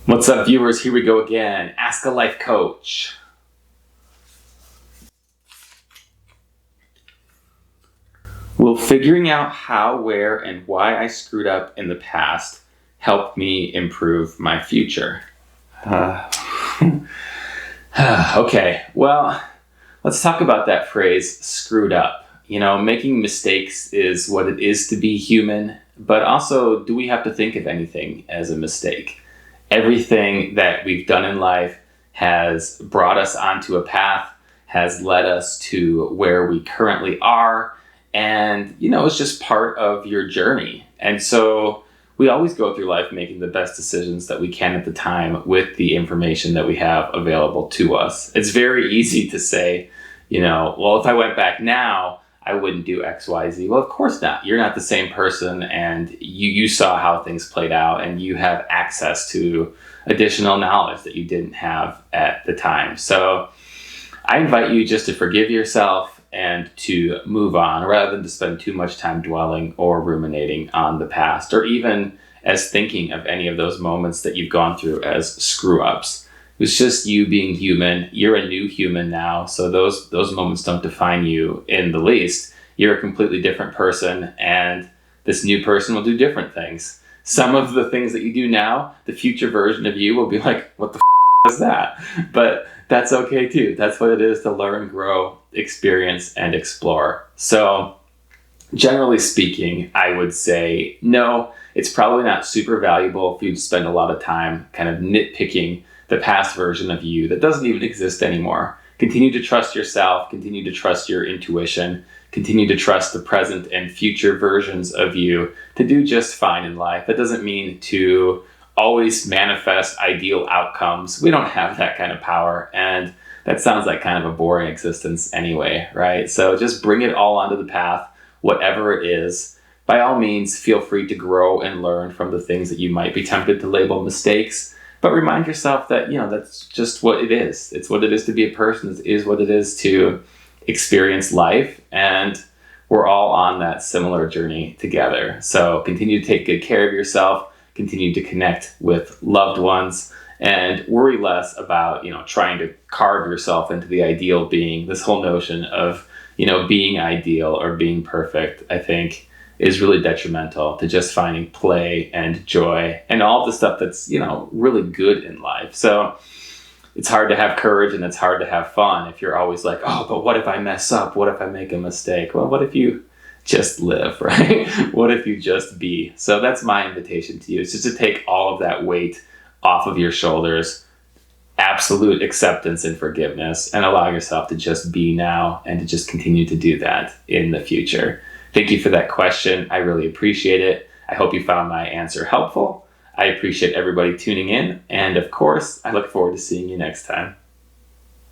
What's up, viewers? Here we go again. Ask a Life Coach. Will figuring out how, where, and why I screwed up in the past help me improve my future? Okay, well, let's talk about that phrase, screwed up. You know, making mistakes is what it is to be human, but also, do we have to think of anything as a mistake? Everything that we've done in life has brought us onto a path, has led us to where we currently are, and it's just part of your journey. And so we always go through life making the best decisions that we can at the time with the information that we have available to us. It's very easy to say, well, if I went back now, I wouldn't do X, Y, Z. Well, of course not. You're not the same person, and you saw how things played out, and you have access to additional knowledge that you didn't have at the time. So I invite you just to forgive yourself and to move on rather than to spend too much time dwelling or ruminating on the past, or even as thinking of any of those moments that you've gone through as screw-ups. It's just you being human. You're a new human now, so those moments don't define you in the least. You're a completely different person, and this new person will do different things. Some of the things that you do now, the future version of you will be like, what the is that? But that's okay too. That's what it is to learn, grow, experience, and explore. So generally speaking, I would say no, it's probably not super valuable for you to spend a lot of time kind of nitpicking the past version of you that doesn't even exist anymore. Continue to trust yourself, continue to trust your intuition, continue to trust the present and future versions of you to do just fine in life. That doesn't mean to always manifest ideal outcomes. We don't have that kind of power, and that sounds like kind of a boring existence anyway, right? So just bring it all onto the path, whatever it is. By all means, feel free to grow and learn from the things that you might be tempted to label mistakes. But remind yourself that, that's just what it is. It's what it is to be a person. It is what it is to experience life. And we're all on that similar journey together. So continue to take good care of yourself, continue to connect with loved ones, and worry less about, trying to carve yourself into the ideal being. This whole notion of, being ideal or being perfect, I think, is really detrimental to just finding play and joy and all the stuff that's, really good in life. So it's hard to have courage and it's hard to have fun if you're always like, oh, but what if I mess up? What if I make a mistake? Well, what if you just live, right? What if you just be? So that's my invitation to you. It's just to take all of that weight off of your shoulders, absolute acceptance and forgiveness, and allow yourself to just be now and to just continue to do that in the future. Thank you for that question. I really appreciate it. I hope you found my answer helpful. I appreciate everybody tuning in. And of course, I look forward to seeing you next time.